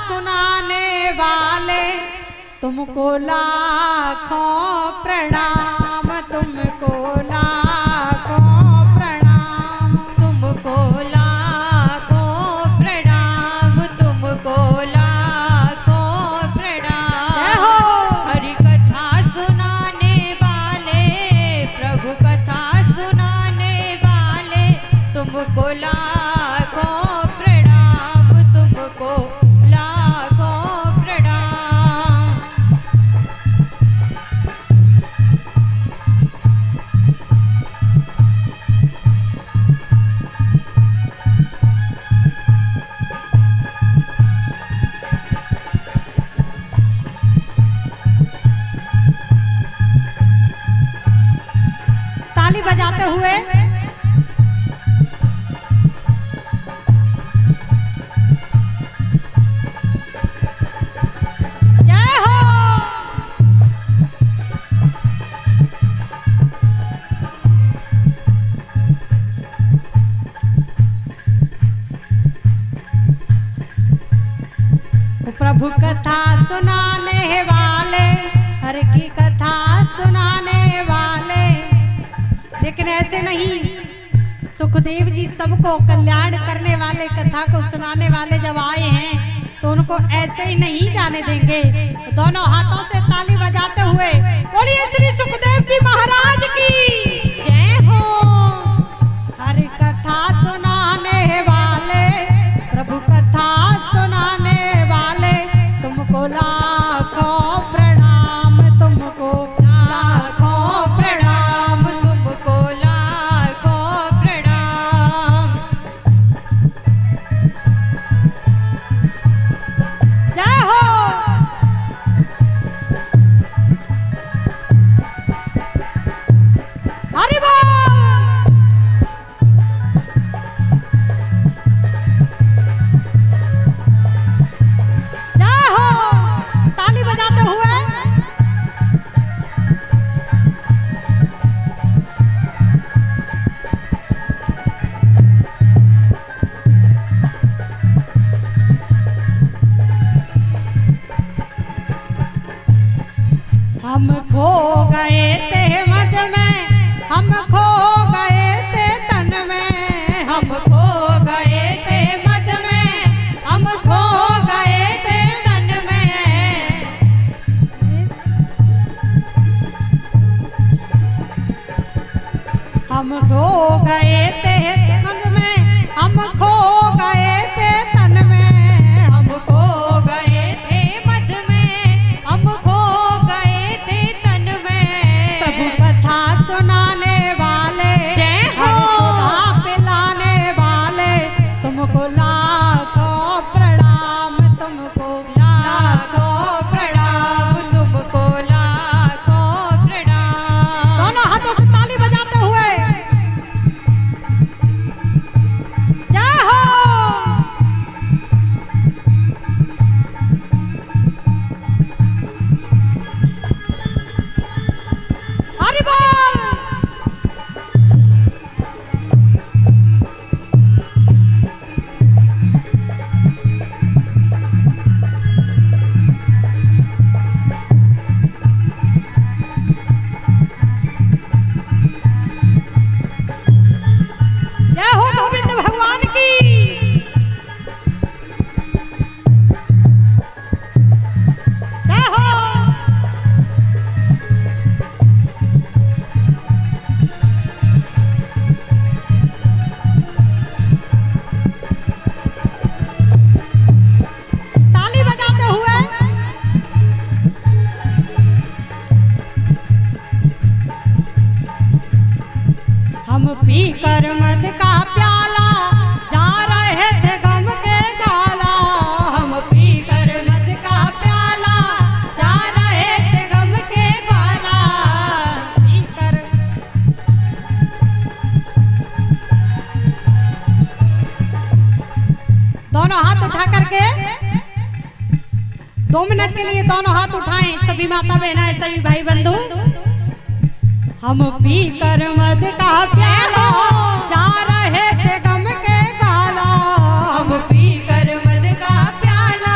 सुनाने वाले तुमको लाखों प्रणाम, तुमको लाखों प्रणाम, तुमको लाखों प्रणाम, तुमको लाखों प्रणाम। हरि कथा सुनाने वाले, प्रभु कथा सुनाने वाले तुमको लाखों प्रणाम, तुमको लाखों प्रणाम। ताली बजाते हुए जय हो। प्रभु कथा सुनाने वाले, हर की कथा सुनाने वाले, लेकिन ऐसे नहीं। सुखदेव जी सबको कल्याण करने वाले, कथा को सुनाने वाले जब आए हैं तो उनको ऐसे ही नहीं जाने देंगे। दोनों हाथों से ताली बजाते हुए बोलिए श्री सुखदेव जी महाराज की जय हो। हर कथा सुनाने वाले, प्रभु कथा सुनाने वाले तुमको लाखों प्रणाम, तुमको लाखों प्रणाम, तुमको लाखों प्रणाम। जय हो। हरि बोल। जय हो। ताली बजाते हुए हम खो गए थे मद में, हम खो गए थे तन में, हम खो गए थे मद में, हम खो गए थे तन में। हम खो गए थे मद में, हम खो गए थे तन में, हम खो गए थे मद में, हम खो गए थे तन में। प्रभु कथा सुनाने वाले, जय हो। हर सुधा पिलाने वाले तुमको लाखों प्रणाम, तुमको लाखों प्रणाम, तुमको लाखों प्रणाम। दोनों हाथों से ताली बजाते हुए जय हो। हरि बोल। जय हो गोविंद भगवान की। जय हो। ताली बजाते हुए हम पी कर मद का प्याला जा रहे थे गम के गाला, हम पी कर मद का प्याला जा रहे थे गम के ग्वाला। पी कर दोनों हाथ उठा करके 2 मिनट के लिए दोनों हाथ उठाएं सभी माता बहना, सभी भाई बंधु। हम पी कर मद का प्याला जा रहे थे गम के गाला, हम पी कर मद का प्याला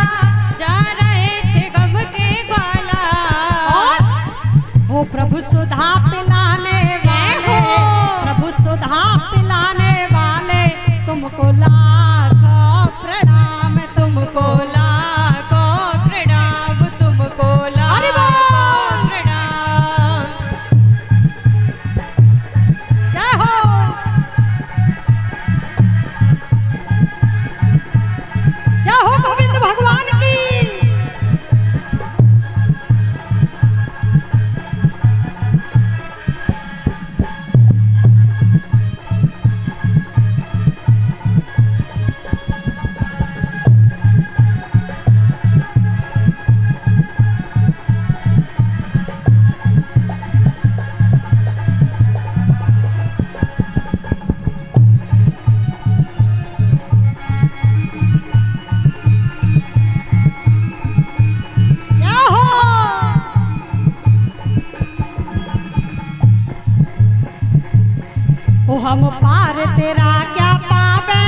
हम पार तेरा क्या पावे,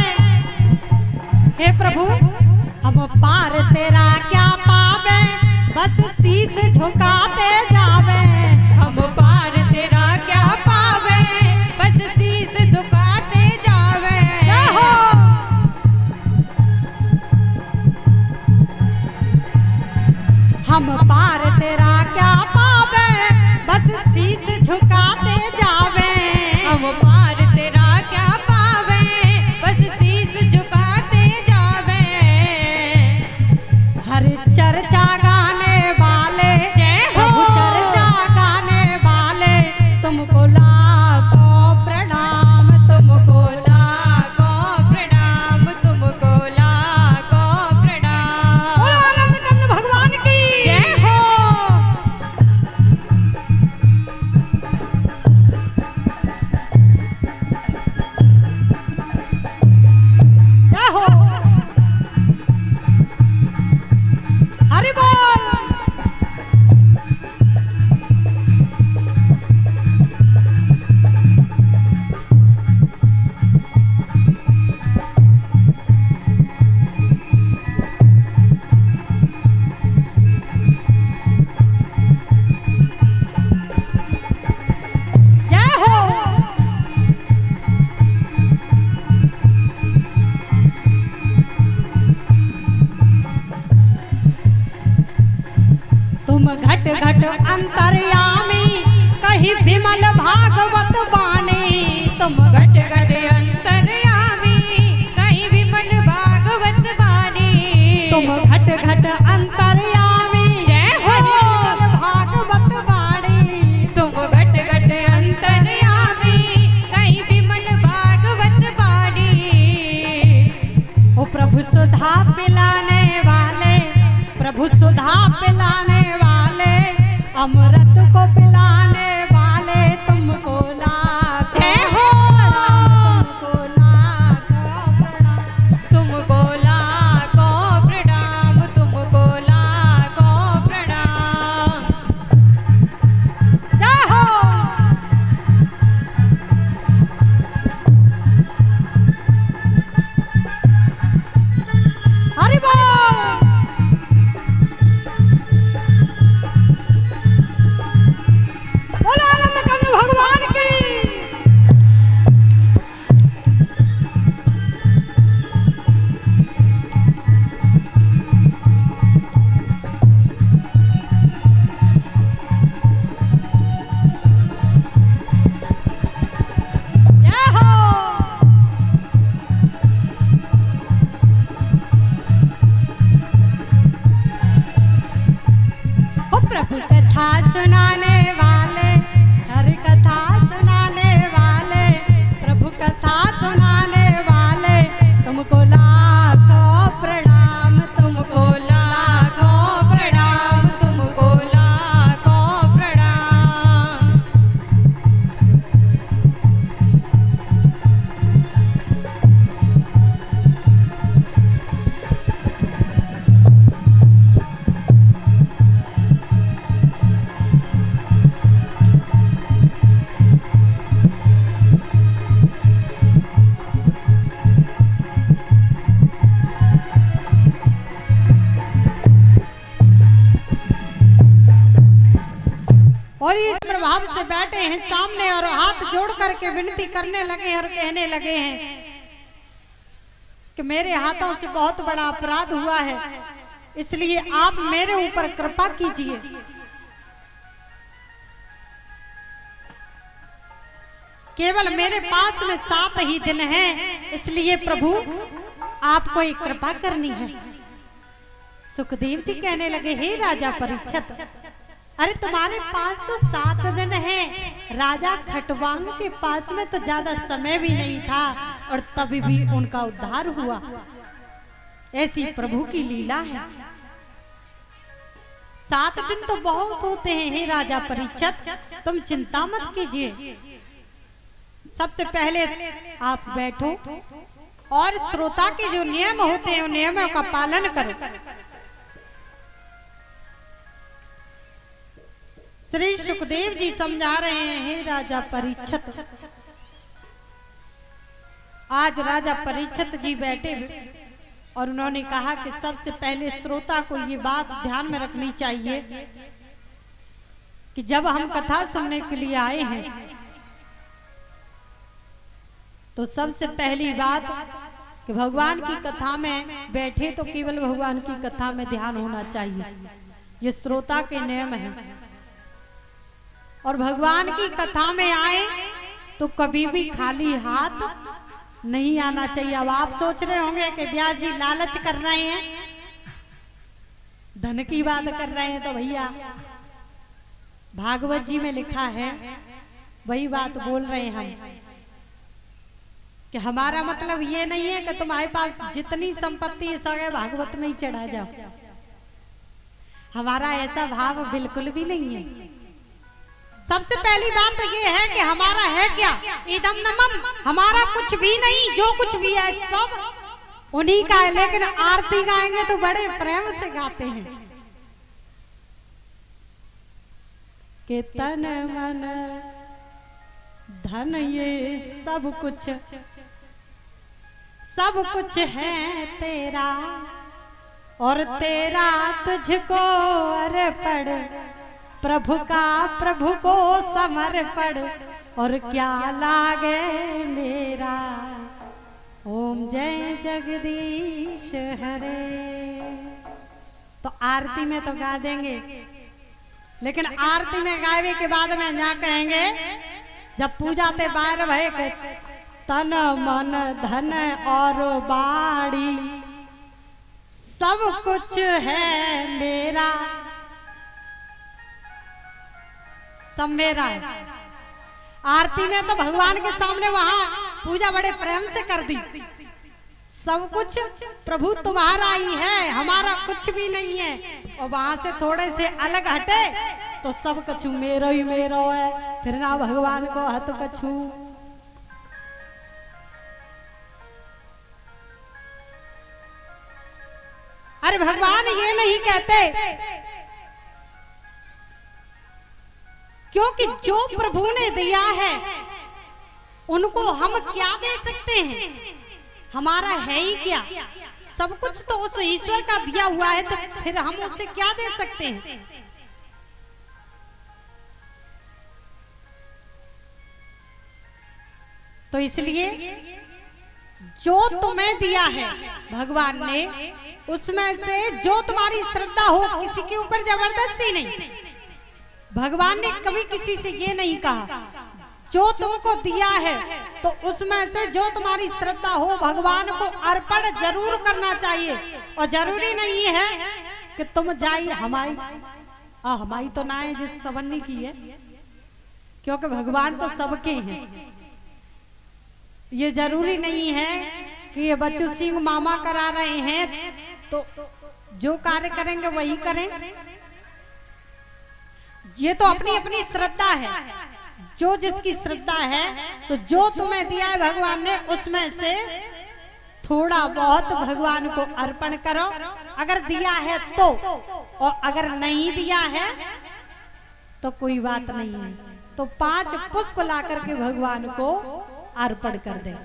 हे प्रभु हम पार तेरा क्या पावे, बस शीश झुकाते जावे। हम पार तेरा क्या पावे, बस शीश झुकाते जावे। जय हो। हम पार तेरा क्या पावे, बस शीश झुकाते जावे। हम पार तेरा क्या पावे, बस शीश झुकाते जावे। हर चर्चा गाने वाले, जय हो। प्रभु चर्चा गाने वाले, तुमको लाखों प्रणाम, तुमको लाखों प्रणाम, तुमको लाखों प्रणाम। बोलो आनंद कंद भगवान की जय हो। जय हो। हरि बोल। जय हो। तुम घट घट अंतर्यामी, कहीं विमल भागवत वाणी। तुम घट घट अंतर्यामी, कहीं विमल भागवत वाणी। तुम घट घट अंतर्यामी, जय हो। विमल भागवत वाणी। तुम घट घट अंतर्यामी, कहीं विमल भागवत वाणी। ओ प्रभु सुधा पिलाने वाले, प्रभु सुधा पिलाने वाले, अमृत को पिलाने वाले, तुमको लाखों जय हो। प्रणाम, तुमको लाखों प्रणाम। तुमको लाखों प्रणाम, तुमको लाखों प्रणाम। जय हो। हरि बोल। बोलो आनंद कंद भगवान की जय हो। ओ प्रभु कथा सुनाने वाले, हरि कथा सुनाने वाले, प्रभु कथा सुनाने वाले, तुमको लाखों प्रणाम, तुमको लाखों प्रणाम, तुमको लाखों प्रणाम। और इस प्रभाव से बैठे हैं सामने और हाथ जोड़ करके विनती करने लगे हैं और कहने लगे हैं कि मेरे हाथों से बहुत बड़ा अपराध हुआ है, इसलिए आप मेरे ऊपर कृपा कीजिए। केवल मेरे पास में 7 ही दिन हैं, इसलिए प्रभु आपको एक कृपा करनी है। सुखदेव जी कहने लगे, हे राजा परीक्षित, अरे तुम्हारे पास तो 7 दिन हैं। राजा खटवांग के पास में तो ज्यादा समय भी नहीं था और तभी भी उनका उद्धार हुआ। ऐसी प्रभु की लीला है। 7 दिन तो बहुत होते हैं, हे राजा परीक्षित, तुम चिंता मत कीजिए। सबसे पहले आप बैठो और श्रोता के जो नियम होते हैं उन नियमों का पालन करो। श्री सुखदेव जी समझा रहे हैं, हे राजा परीक्षित, आज राजा परीक्षित जी बैठे और उन्होंने कहा कि सबसे पहले श्रोता को ये बात ध्यान में रखनी चाहिए कि जब हम कथा सुनने के लिए आए हैं तो सबसे पहली बात कि भगवान की कथा में बैठे तो केवल भगवान की कथा में ध्यान होना चाहिए। ये श्रोता के नियम है। और भगवान की कथा में आए तो कभी भी खाली हाथ नहीं आना चाहिए। अब आप सोच रहे होंगे कि व्यास जी लालच कर रहे हैं, धन की बात कर रहे हैं, तो भैया भागवत जी में लिखा है वही बात बोल रहे हैं हम कि हमारा मतलब ये नहीं है कि तुम्हारे पास जितनी संपत्ति है सब भागवत में ही चढ़ा जाओ। हमारा ऐसा भाव बिल्कुल भी नहीं है। सबसे पहली बात तो ये है कि हमारा है क्या, इदम नमम, हमारा कुछ भी नहीं, जो कुछ भी है सब उन्हीं का है। लेकिन आरती गाएंगे तो बड़े प्रेम से गाते हैं कि तन मन धन ये सब कुछ है तेरा और तेरा तुझको अर्पण, प्रभु का प्रभु को समर्पण और क्या लागे मेरा। ओम जय जगदीश हरे। तो आरती में तो गा देंगे, लेकिन आरती में गावे के बाद में यहाँ कहेंगे जब पूजा ते बाहर भय के तन मन धन और बाड़ी सब कुछ है मेरा, सब मेरा है। आरती में तो भगवान के सामने वहां पूजा बड़े प्रेम से कर दी। सब कुछ प्रभु तुम्हारा ही है, हमारा कुछ भी नहीं है। और वहां से थोड़े से अलग हटे तो सब कछु मेरो ही मेरो है, फिर ना भगवान को हत कछु। अरे भगवान ये नहीं कहते, क्योंकि जो प्रभु ने दिया है उनको हम क्या दे सकते हैं, हमारा है ही क्या। सब कुछ तो उस ईश्वर का दिया हुआ है, तो फिर हम उससे क्या दे सकते हैं। तो इसलिए जो तुम्हें दिया है भगवान ने, उसमें से जो तुम्हारी श्रद्धा हो, किसी के ऊपर जबरदस्ती नहीं। भगवान ने कभी किसी से ये नहीं कहा, जो तुमको दिया है तो उसमें से जो तुम्हारी श्रद्धा हो भगवान को अर्पण जरूर करना चाहिए। और जरूरी नहीं है कि तुम जाई हमारी तो ना है जिस सवन्नी की है, क्योंकि भगवान तो सबके हैं। ये जरूरी नहीं है कि ये बच्चू सिंह मामा करा रहे हैं तो जो कार्य करेंगे वही करें। ये तो अपनी अपनी श्रद्धा है, जो जिसकी श्रद्धा है। तो जो तुम्हें दिया है भगवान ने, उसमें से थोड़ा बहुत भगवान को अर्पण करो, अगर दिया है तो। और अगर नहीं दिया है तो कोई बात नहीं है, तो 5 पुष्प ला करके भगवान को अर्पण कर दे।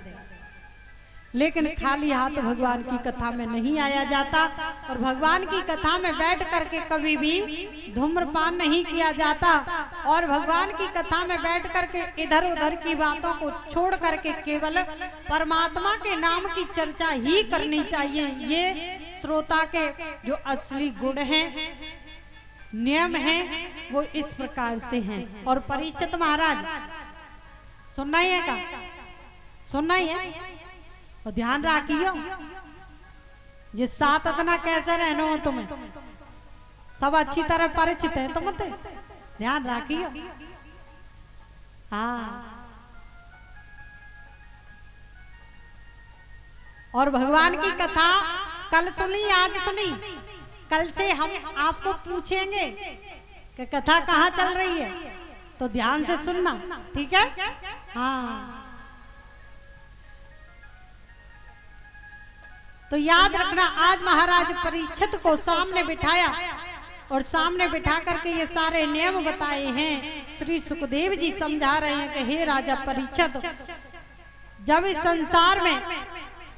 लेकिन खाली हाथ भगवान की कथा में नहीं आया जाता। और भगवान की कथा में बैठ करके कभी भी धूम्रपान नहीं किया जाता। और भगवान की कथा में बैठ करके इधर उधर की बातों को छोड़ करके केवल परमात्मा के नाम की चर्चा ही करनी चाहिए। ये श्रोता के जो असली गुण हैं, नियम हैं, वो इस प्रकार से हैं। और परीक्षित महाराज सुनना ही है का, सुनना ही है और ध्यान रखियो, ये साथ इतना कैसे रहना हो तुम्हें, सब अच्छी तरह परिचित है तुम, ध्यान रखियो। हाँ, और भगवान की कथा कल सुनी, आज सुनी, कल से हम आपको पूछेंगे कि कथा कहाँ चल रही है, तो ध्यान से सुनना, ठीक है। हाँ, तो याद रखना, आज महाराज परीक्षित को सामने बिठाया और सामने बिठा करके ये सारे नियम बताए हैं। श्री सुखदेव जी समझा रहे हैं कि हे राजा परीक्षित, जब इस संसार में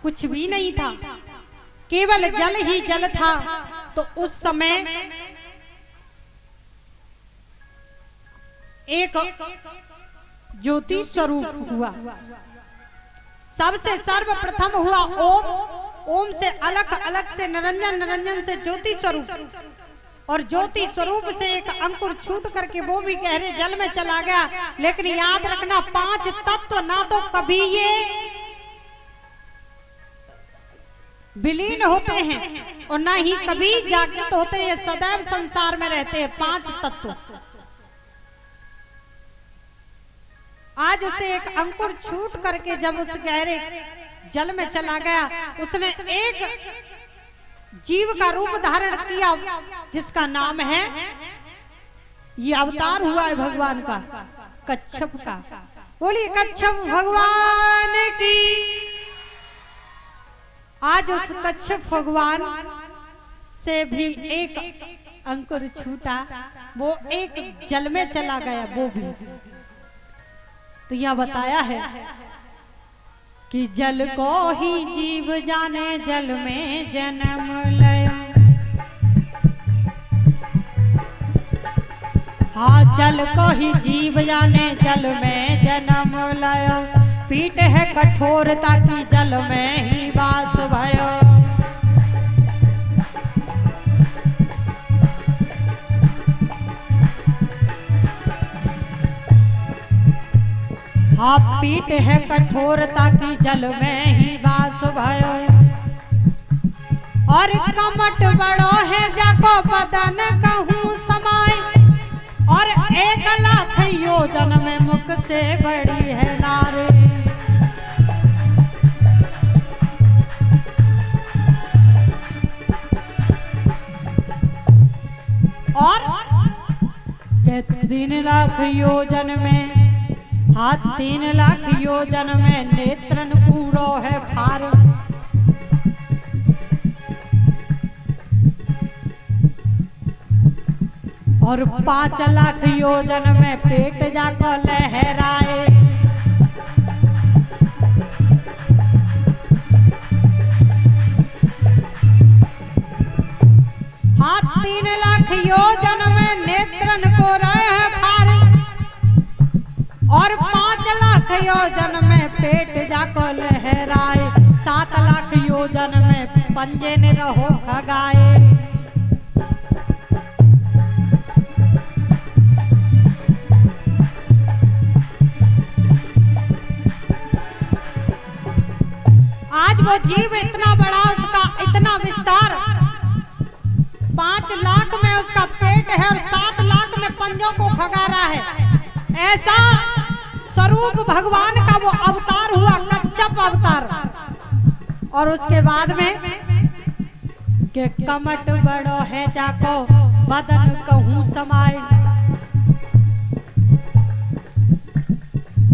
कुछ भी नहीं था, केवल जल ही जल था, तो उस समय एक ज्योति स्वरूप हुआ। सबसे सर्वप्रथम हुआ ओम, ओम से अलग अलग से निरंजन, निरंजन से ज्योति स्वरूप, और ज्योति स्वरूप से एक अंकुर छूट करके वो भी गहरे जल में चला गया। लेकिन याद रखना, 5 तत्व ना तो कभी ये विलीन होते हैं और ना ही कभी जागृत होते हैं, सदैव संसार में रहते हैं 5 तत्व। आज उसे एक अंकुर छूट करके जब उस गहरे जल में चला गया, उसने एक जीव का रूप धारण किया जिसका नाम है, ये अवतार हुआ है भगवान का, कच्छप का। बोलिए कच्छप भगवान की। आज उस कच्छप भगवान से भी एक अंकुर छूटा, वो एक जल में चला गया। वो भी तो यह बताया है कि जल को ही जीव जाने, जल में जन्म लयो। हाँ, जल को ही जीव जाने, जल में जन्म लयो। पीठ है कठोरता की, जल में ही वास भयो। हाँ, पीठ है कठोरता की, जल में ही वास भयो। और कमट बड़ो है, जाको बदन कहूँ समाय। और 1 लाख योजन में मुख से बड़ी है नारी। और 3 लाख योजन में, हाथ 3 लाख योजन में नेत्रन कूड़ो है फार। और 5 लाख योजन में पेट जाको लहराए। हाथ 3 लाख योजन में नेत्रन को रहे फार। और 5 लाख योजन में पेट जाको लहराए। 7 लाख योजन में पंजे ने रहो खगाए। आज वो जीव इतना बड़ा, उसका इतना विस्तार, 5 लाख में उसका पेट है और 7 लाख में पंजों को खगा रहा है। ऐसा स्वरूप भगवान का वो अवतार हुआ, कच्छप अवतार। और उसके बाद में के कमट बड़ो है, जाको बदन कहूँ समाय।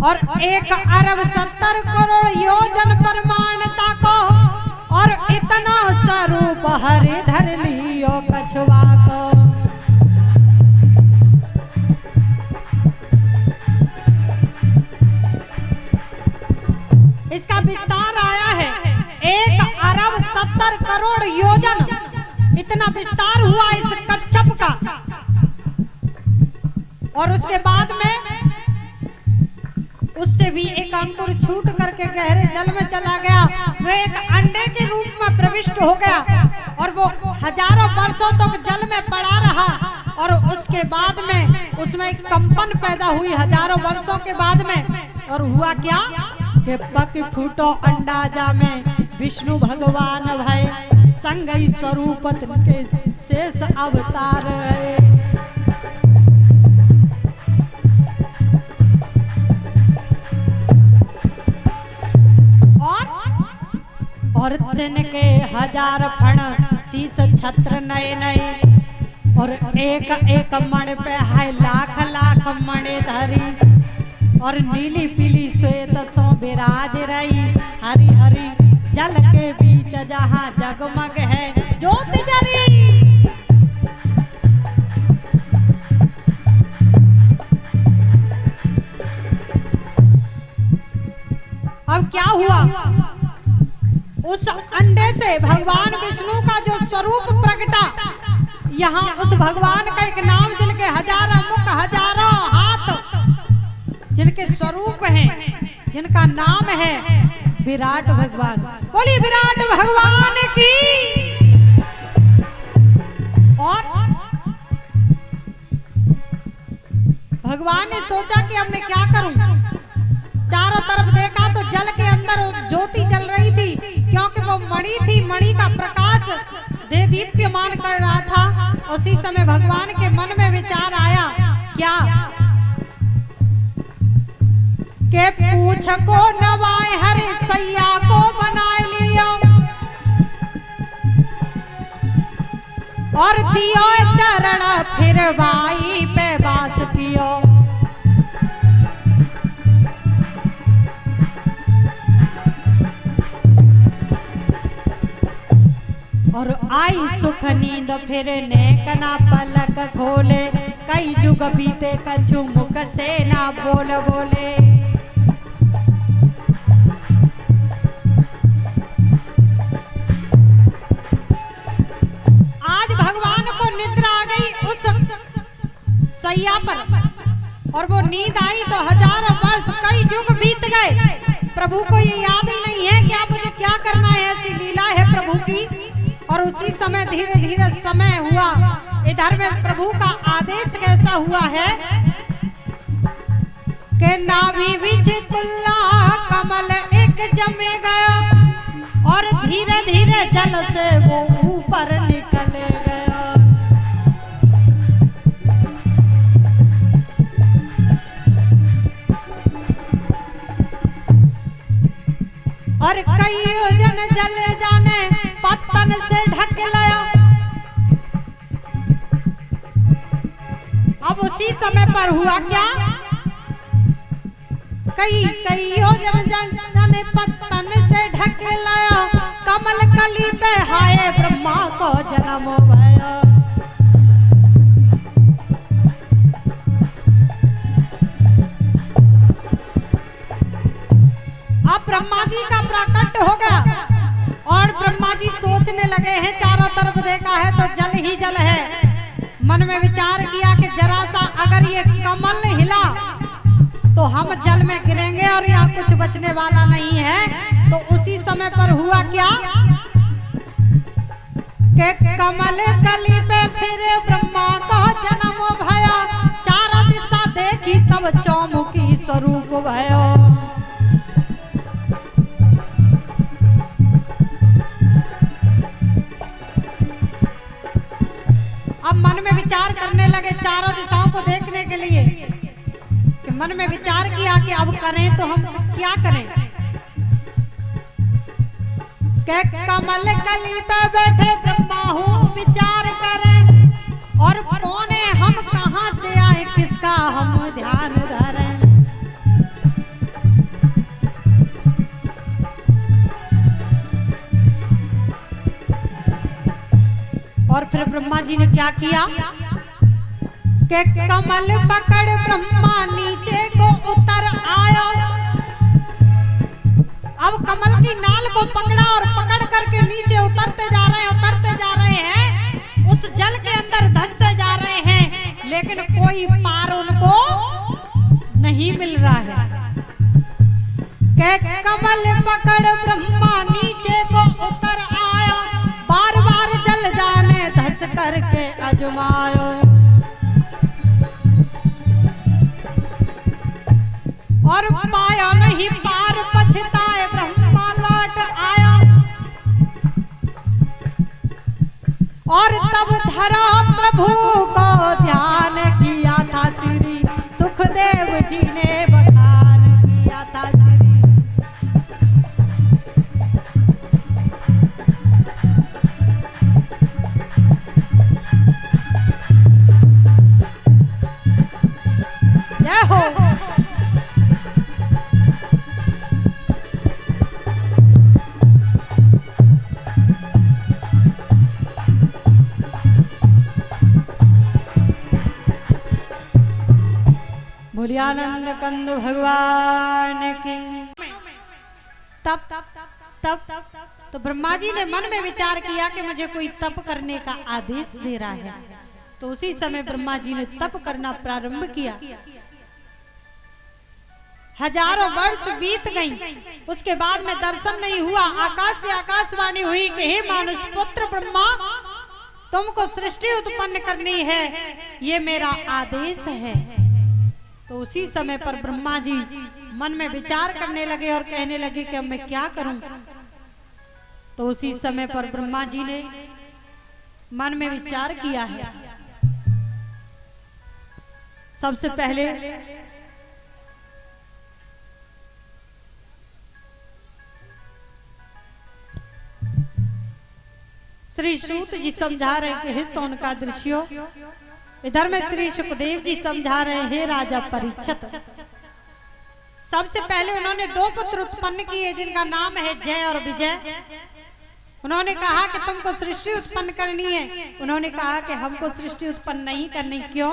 और 1 अरब 70 करोड़ योजन प्रमाणता को। और इतना स्वरूप हरि धर लियो कछुआ को। इसका विस्तार आया है 1 अरब 70 करोड़ योजन, इतना विस्तार हुआ इस कच्छप का। और उसके बाद में उससे भी एक अंकुर छूट करके गहरे जल में चला गया। वो एक अंडे के रूप में प्रविष्ट हो गया और वो हजारों वर्षों तक जल में पड़ा रहा। और उसके बाद में उसमें एक कंपन पैदा हुई हजारों वर्षों के बाद में। और हुआ क्या कि पक फूटो अंडा जामे, विष्णु भगवान भय संग स्वरूप के शेष अवतार है। और तिनके 1000 फण शीश छत्र नए नए। और एक एक मण पे है लाख लाख मणे धरी। और नीली पीली श्वेत सो विराज रही। हरी हरी जल के बीच जहाँ जगमग है ज्योति जरी। अब क्या बनने से भगवान विष्णु का जो स्वरूप प्रकटा, यहाँ उस भगवान का एक नाम, जिनके हजारों मुख हजारों हाथ, जिनके स्वरूप हैं, जिनका नाम है विराट भगवान। बोली विराट भगवान की। और भगवान ने सोचा कि अब मैं क्या करूं। चारों तरफ देखा तो जल के अंदर ज्योति जल रही थी, क्योंकि वो मणि थी, मणि का प्रकाश दे दीप्यमान कर रहा था। उसी समय भगवान के मन में विचार आया, क्या के पूछ को नवाए हरे सैया को बनाए लियो, और दियो चरण फिर बाई पे बास पियो। और आई सुख नींद फिर नेकना पलक खोले, कई जुग बीते कछु मुख से ना बोल बोले। आज भगवान को निद्रा आ गई उस सैया पर, और वो नींद आई तो हजारों वर्ष कई युग बीत गए। प्रभु को ये याद ही नहीं है कि आप मुझे क्या करना है, ऐसी लीला है प्रभु की। और उसी समय धीरे धीरे समय हुआ। इधर में प्रभु का आदेश कैसा हुआ है कि नाभि बीच कुल्ला कमल एक जमे गया, और धीरे धीरे जल से वो ऊपर निकल गया। और कई जन जल जाने पत्तन से ढक लाया। अब उसी समय पर हुआ क्या, कई जन ने पत्तन से ढक लाया, कमल कली पे हाय ब्रह्मा को जन्म भया। अब ब्रह्मा जी का प्राकट्य हो गया, और ब्रह्मा जी सोचने लगे हैं, चारों तरफ देखा है तो जल ही जल है। मन में विचार किया कि जरा सा अगर ये कमल हिला तो हम जल में गिरेंगे और यहाँ कुछ बचने वाला नहीं है। तो उसी समय पर हुआ क्या कि कमल कली पे फिर ब्रह्मा का जन्म भया, चारों दिशा देखी तब चौमुखी स्वरूप भयो। अब मन में विचार करने लगे चारों दिशाओं को देखने के लिए, कि मन में विचार किया कि अब करें तो हम क्या करें। के कमल कली पे बैठे ब्रह्मा हूँ विचार करें, और कौन है हम, कहां से आए, किसका हम ध्यान धरें। और फिर ब्रह्मा जी ने क्या किया कि कमल पकड़ ब्रह्मा नीचे को उतर आया। अब कमल की नाल को पकड़ा और पकड़ करके नीचे उतरते जा रहे हैं, उस जल के अंदर धंसते जा रहे हैं, लेकिन कोई पार उनको नहीं मिल रहा है। कि कमल पकड़ ब्रह्मा नीचे को उतर आया, बार बार जल जाने धस करके अजमायो। और पाया नहीं पार, पछताए ब्रह्मा लौट आया। और तब धरा प्रभु को ध्यान किया था श्री सुखदेव जी ने बखान किया था श्री। जय हो। बोलियानंद कंद भगवान की। तब तो ब्रह्मा जी ने मन में विचार किया कि मुझे कोई तप करने का आदेश दे रहा है। तो उसी समय ब्रह्मा जी ने तप करना प्रारंभ किया। हजारों वर्ष बीत गई, उसके बाद में दर्शन नहीं हुआ। आकाश से आकाशवाणी हुई कि हे मानुष पुत्र ब्रह्मा, तुमको सृष्टि उत्पन्न करनी है, ये मेरा आदेश है। तो उसी समय पर ब्रह्मा जी मन में विचार करने लगे और कहने लगे कि अब मैं क्या करूं। तो उसी समय पर ब्रह्मा जी ने मन में विचार किया है। सबसे पहले श्री सूत जी समझा रहे कि हे सौनकादृशियों, इधर में श्री सुखदेव जी समझा रहे हैं राजा परीक्षित। सबसे पहले उन्होंने दो पुत्र उत्पन्न किए जिनका नाम है जय और विजय। उन्होंने कहा कि तुमको सृष्टि उत्पन्न करनी है। उन्होंने कहा कि हमको सृष्टि उत्पन्न नहीं करनी। क्यों?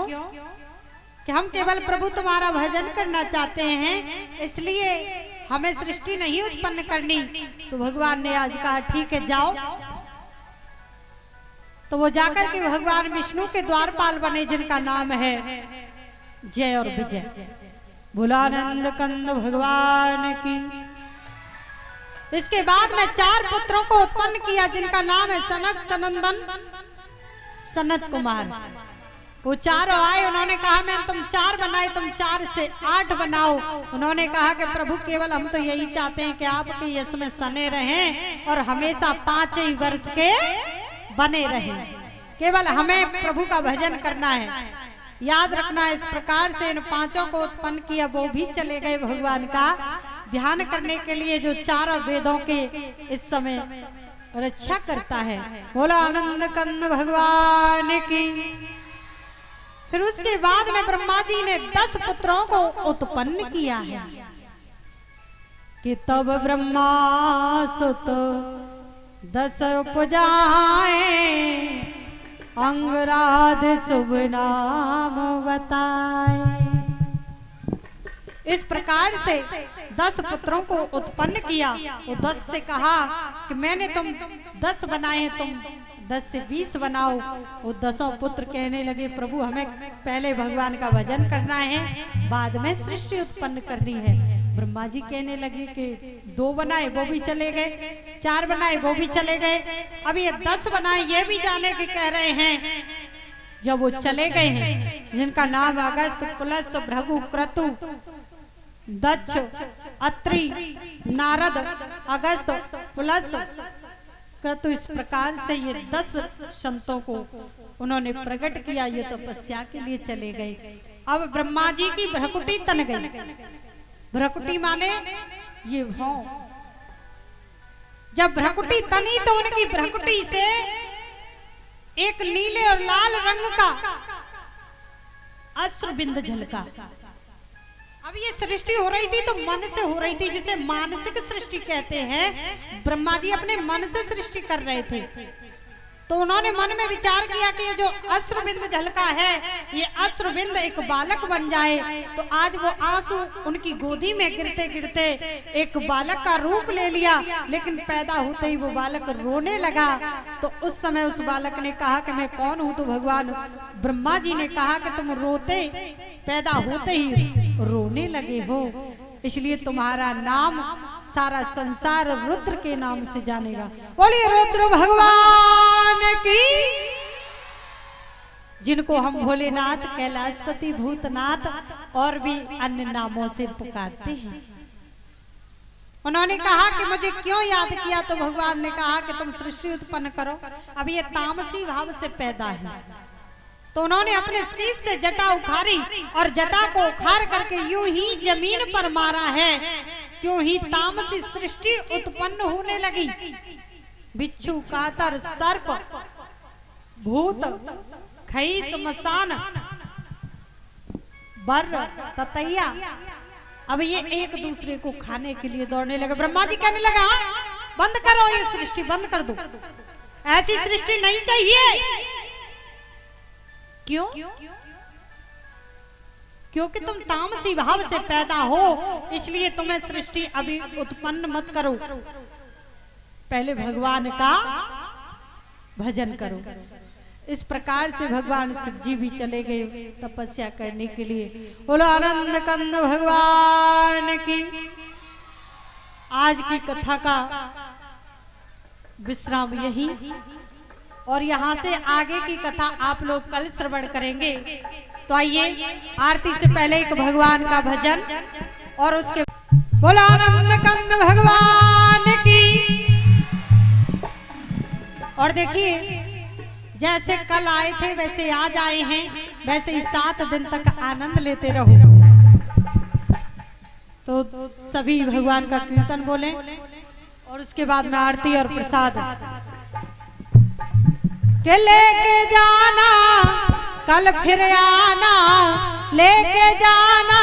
कि हम केवल प्रभु तुम्हारा भजन करना चाहते हैं, इसलिए हमें सृष्टि नहीं उत्पन्न करनी। तो भगवान ने आज कहा ठीक है जाओ। तो वो जाकर के भगवान विष्णु के द्वारपाल बने जिनका नाम है जय और विजय। भोलानंद कंद भगवान की। इसके बाद में 4 पुत्रों को उत्पन्न किया जिनका नाम है सनक, सनंदन, सनत कुमार। वो चारों आए, उन्होंने कहा मैं तुम 4 बनाए, तुम 4 से 8 बनाओ। उन्होंने कहा कि प्रभु केवल हम तो यही चाहते हैं कि आपके यश में सने रहें और हमेशा 5 ही वर्ष के बने रहे। केवल हमें प्रभु का भजन करना है, याद रखना है। इस प्रकार से इन 5 को उत्पन्न किया। वो भी चले गए भगवान का ध्यान करने के लिए, जो 4 वेदों के इस समय रक्षा करता है। बोला आनंद कंद भगवान की। फिर उसके बाद में ब्रह्मा जी ने 10 पुत्रों को उत्पन्न किया है कि तब ब्रह्मा सुत 10 उपजाए, अंगराध शुभ नाम बताए। इस प्रकार से 10 पुत्रों को उत्पन्न किया। वो 10 से कहा कि मैंने तुम 10 बनाए, तुम 10 से 20 बनाओ। वो 10 पुत्र कहने लगे प्रभु हमें पहले भगवान का भजन करना है, बाद में सृष्टि उत्पन्न करनी है। ब्रह्मा जी कहने लगे कि 2 बनाए, वो भी चले गए। 4 बनाए, वो भी चले गए। अब ये 10 बनाए, ये भी जाने के कह रहे हैं। जब वो चले गए हैं जिनका नाम अगस्त, पुलस्त, भृगु, क्रतु, दक्ष, अत्रि, नारद, अगस्त, पुलस्त, क्रतु, इस प्रकार से ये 10 संतों को उन्होंने प्रकट किया। ये तपस्या के लिए चले गए। अब ब्रह्मा जी की भ्रकुटी तन गई। भ्रकुटी माने ये भाव। जब भ्रकुटी तनी तो उनकी भ्रकुटी से एक नीले और लाल रंग का अश्रुबिंद झलका। अब ये सृष्टि हो रही थी तो मन से हो रही थी, जिसे मानसिक सृष्टि कहते हैं। ब्रह्मा जी अपने मन से सृष्टि कर रहे थे। तो उन्होंने मन में विचार किया कि ये जो अश्रुबिंद झलका है, ये अश्रुबिंद एक बालक बन जाए। तो आज वो आंसू उनकी गोदी में गिरते गिरते एक बालक का रूप ले लिया। लेकिन पैदा होते ही वो बालक रोने लगा। तो उस समय उस बालक ने कहा कि मैं कौन हूं? तो भगवान ब्रह्मा जी ने कहा कि तुम रोते पैदा होते ही रोने लगे हो, इसलिए तुम्हारा नाम सारा संसार रुद्र के नाम से जानेगा। बोलिए रुद्र भगवान की। जिनको हम भोलेनाथ, कैलाशपति, भूतनाथ और भी अन्य नामों से पुकारते हैं। उन्होंने कहा कि मुझे क्यों याद किया? तो भगवान ने कहा कि तुम सृष्टि उत्पन्न करो। अब ये तामसी भाव से पैदा है। तो उन्होंने अपने शीश से जटा उखाड़ी और जटा को उखाड़ करके यूं ही जमीन पर मारा है। क्यों ही तामसी सृष्टि उत्पन्न होने लगी। बिच्छू, कातर, सर्प, भूत, खई, श्मशान, बर्र, ततैया, अब ये एक दूसरे को खाने के लिए दौड़ने लगे। ब्रह्मा जी कहने लगा हाँ बंद करो, ये सृष्टि बंद कर दो, ऐसी सृष्टि नहीं चाहिए। क्यों? क्योंकि तुम तामसी भाव से पैदा हो, इसलिए तुम्हें सृष्टि अभी उत्पन्न मत करो। पहले भगवान का भजन करो। इस प्रकार से भगवान शिव जी भी चले गए तपस्या करने के लिए। बोलो आनंद कंद भगवान की। आज की कथा का विश्राम यही, और यहाँ से आगे की कथा आप लोग कल श्रवण करेंगे। तो आइए आरती से पहले एक भगवान का भजन और उसके बोलो आनंद कंद भगवान की। और देखिए जैसे कल आए थे वैसे आज आए हैं, वैसे ही 7 दिन तक आनंद लेते रहो। तो सभी भगवान का कीर्तन बोलें और उसके बाद में आरती और प्रसाद के लेके जाना कल फिर आना, लेके जाना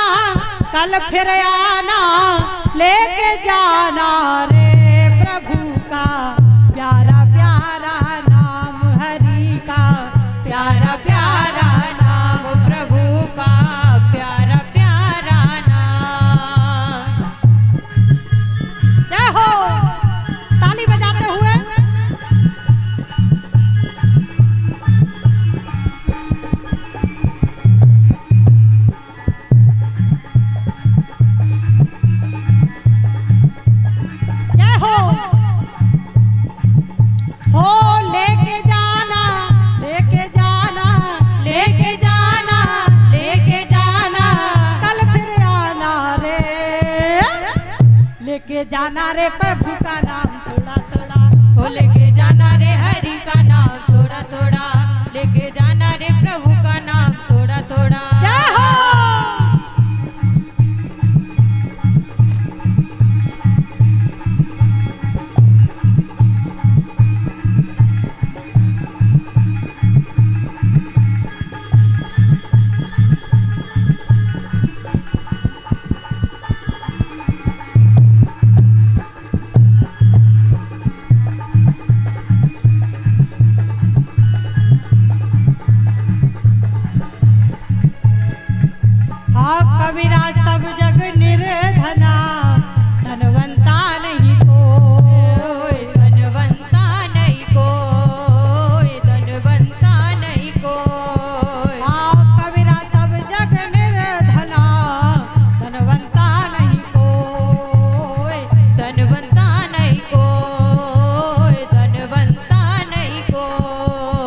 कल फिर आना, लेके जाना रे प्रभु का प्यारा प्यारा नाम हरि का, प्यारा प्यारा नाम प्रभु का, प्यारा प्यारा नाम। जय हो। ताली बजाते हुए जाना रे प्रभु का नाम थोड़ा थोड़ा, हो लेके जाना रे हरि का नाम थोड़ा थोड़ा, लेके जाना रे प्रभु का नाम थोड़ा थोड़ा। जय हो। कबीरा सब जग निर्धना, धनवंता नहीं कोई, धनवंता नहीं कोई, धनवंता नहीं कोई। कबीरा सब जग निर्धना, धनवंता नहीं कोई, धनवंता नहीं कोई, धनवंता नहीं कोई।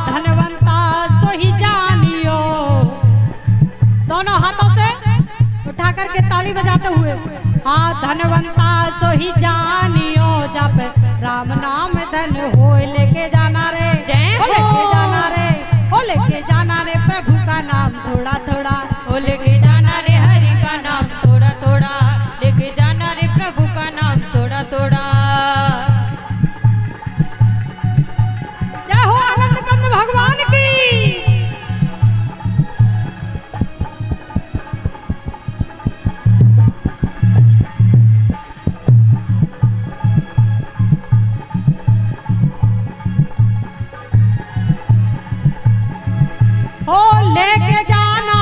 धनवंता सो ही जानियो। दोनों हाथों से उठा करके ताली बजाते हुए, हाँ धनवंता सो ही जानियो, जब राम नाम धन हो, लेके जाना रे, हो लेके जाना रे, हो लेके जाना रे प्रभु का नाम थोड़ा थोड़ा, हो लेके जाना रे हरि का नाम थोड़ा थोड़ा, लेके जाना रे प्रभु का नाम थोड़ा थोड़ा। जय हो आनंद कंद भगवान की। हो लेके जाना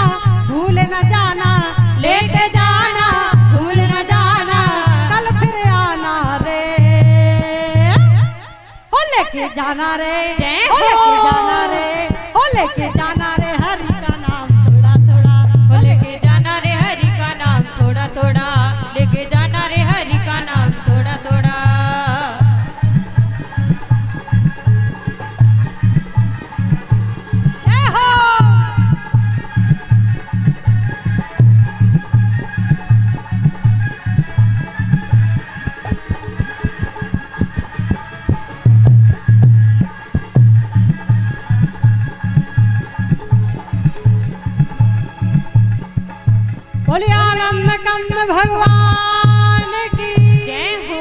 भूल न जाना, लेके जाना भूल न जाना, कल फिर आना रे, हो लेके जाना रे, हो लेके जाना रे, हो लेके जाना रे हरि का नाम थोड़ा थोड़ा, हो लेके जाना रे हरि का नाम थोड़ा थोड़ा, लेके जाना रे हरि का नाम थोड़ा थोड़ा। बोलिए आनंद कंद भगवान की जय हो।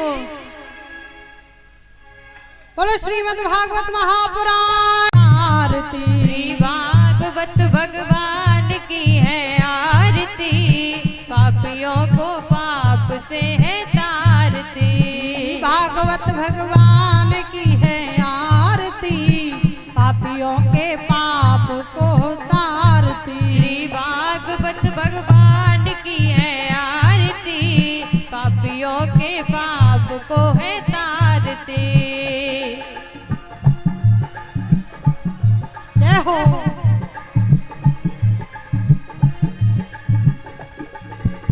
बोलो श्रीमद् भागवत महापुराण आरती। श्री भागवत भगवान की है आरती, पापियों को पाप से है तारती। भागवत भगवान की है आरती, पापियों के पाप को तारती। श्री भागवत भगवान की है आरती, पापियों के पाप को है तारती। तारती। जय हो।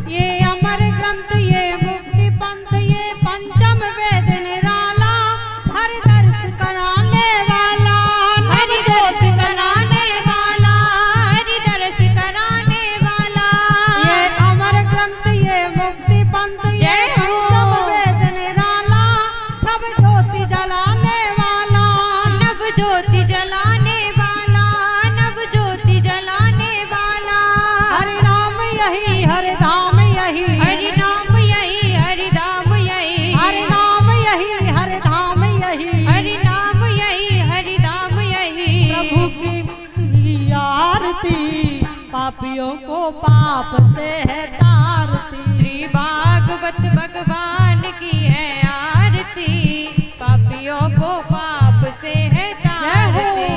ये अमर ग्रंथ, ये मुक्ति पंथ, ये पंचम वेद निराला, हरि दर्श कराने वाला, हरि दर्श कराने वाला, हरि दर्श कराने वाला। ये अमर ग्रंथ, ये मुक्ति पंथ, ये पंचम वेद निराला, नव ज्योति जलाने वाला, नव ज्योति जलाने वाला, नव ज्योति जलाने वाला। हरि नाम यही, हरि धाम यही, हरि नाम यही, हरि धाम यही, हरि नाम यही, हरि धाम यही, हरि नाम यही, हरि धाम यही। प्रभु की आरती पापियों को पाप से है तारती। श्री भागवत भगवान की है आरती, पापियों को पाप से है तारती।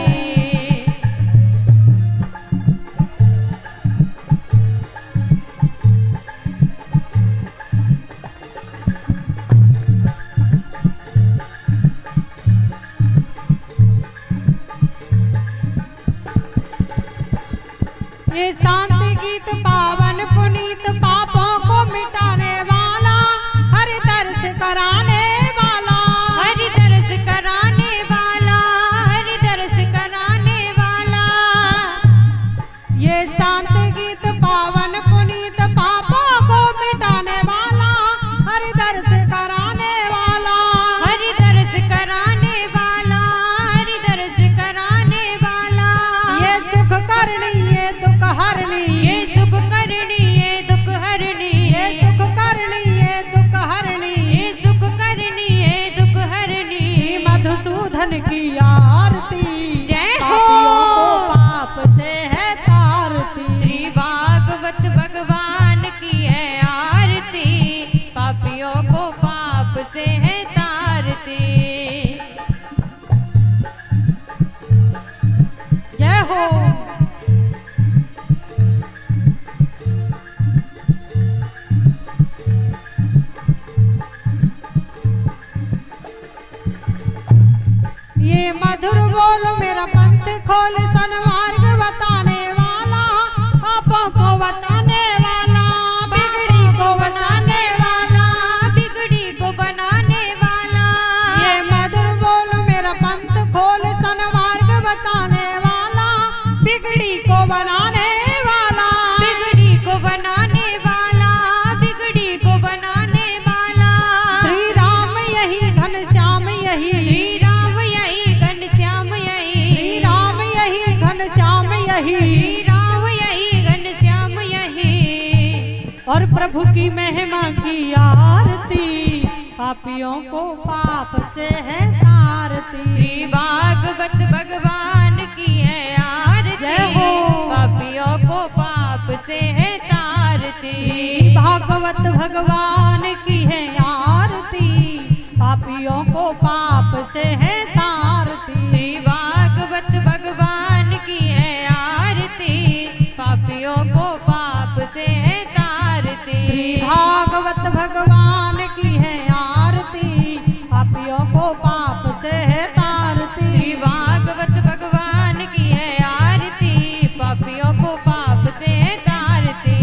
ये शांति गीत पावन पुनीत, पापों को मिटाने वाला, हरि दर्श कराने वाला, हरि दर्श कराने वाला, हरि दर्श कराने वाला। ये शांति गीत पावन पुनीत, पापों को मिटाने वाला, हरि दर्श कराने वाला, हरि दर्श कराने वाला, हरि दर्श कराने वाला। ये सुख करनी, ये दुख हरनी, ये सुख करनी, ये दुख हरनी, ये सुख करनी, ये दुख हरनी, ये सुख करनी, ये दुख हरनी। श्री मधुसूदन की आरती जय हो। पापियों को पाप से है तारती। श्री भागवत भगवान की है आरती, पापियों को पाप से है तारती। जय हो। ये मधुर बोल मेरा पंथ खोल, सन्मार्ग बताने वाला, पापों को बताने वाला, बिगड़ी को बनाने वाला, बिगड़ी को बनाने वाला। ये मधुर बोल मेरा पंथ खोल, सन्मार्ग बताने वाला, बिगड़ी को बनाने वाला, बिगड़ी को बनाने वाला, बिगड़ी को बनाने वाला। श्री राम यही, घनश्याम यही, श्री राम यही, घनश्याम यही, श्री राम यही, घनश्याम यही, श्री राम यही, घनश्याम यही। और प्रभु की महिमा की आरती पापियों को पाप से है तारती। श्री भागवत भगवान की है आरती, जय हो। पापियों को पाप से है तारती। श्री भागवत भगवान की है आरती पापियों को पाप से है तारती। श्री भागवत भगवान की है आरती, पापियों को पाप से है तारती। श्री भागवत भगवान की है आरती पापियों को पाप से है तारती। श्री भागवत भगवान की है आरती, पापियों को पाप से है तारती।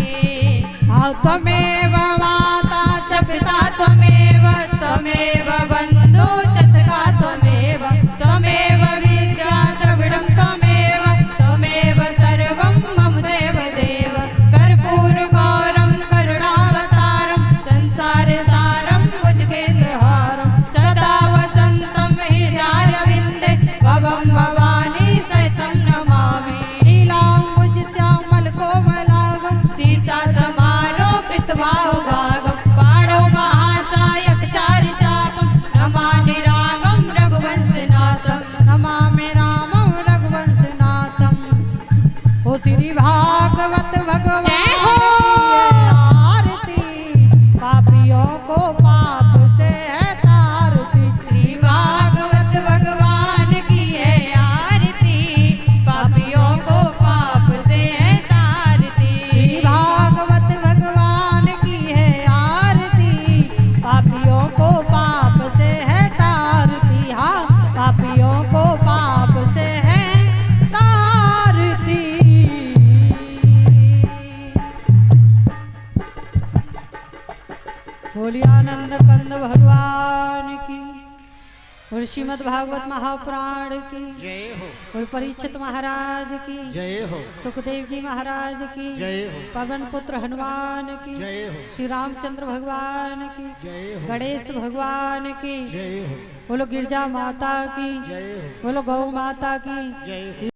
त्वमेव माता च पिता त्वमेव, त्वमेव बन्धु च सखा त्वमेव, त्वमेव विद्या द्रविडं त्वमेव, त्वमेव सर्वं मम देव देव। कर्पूरगौरं करुणावतारं, संसारसारं भुजगेन्द्रहारं, सदा वसन्तं हृदयारविन्दे, भवं भवानी सहितं नमामि। नीलाम्बुजश्यामलकोमलांगं, सीतासमारोपितबाहुभागं, पाणौ महासायक चारिचापं, नमामि रामं रघुवंशनाथं, नमामि रामं रघुवंशनाथं। ओ श्री भागवत भगवान जय हो। की आरती पापियों को पाप से है तारती। श्री भागवत भगवान की है आरती, पापियों को पाप से है तारती। श्री भागवत भगवान की है आरती पापियों को पाप से है तारती। बोलिए आनंद कंद भगवान की। और श्रीमद् भागवत महापुराण की जय हो। और परीक्षित महाराज की जय हो। सुखदेव जी महाराज की जय हो। पवन पुत्र हनुमान की जय हो। श्री रामचंद्र भगवान की जय हो। गणेश भगवान की जय हो। बोलो गिरजा माता की जय हो। बोलो गौ माता की जय हो।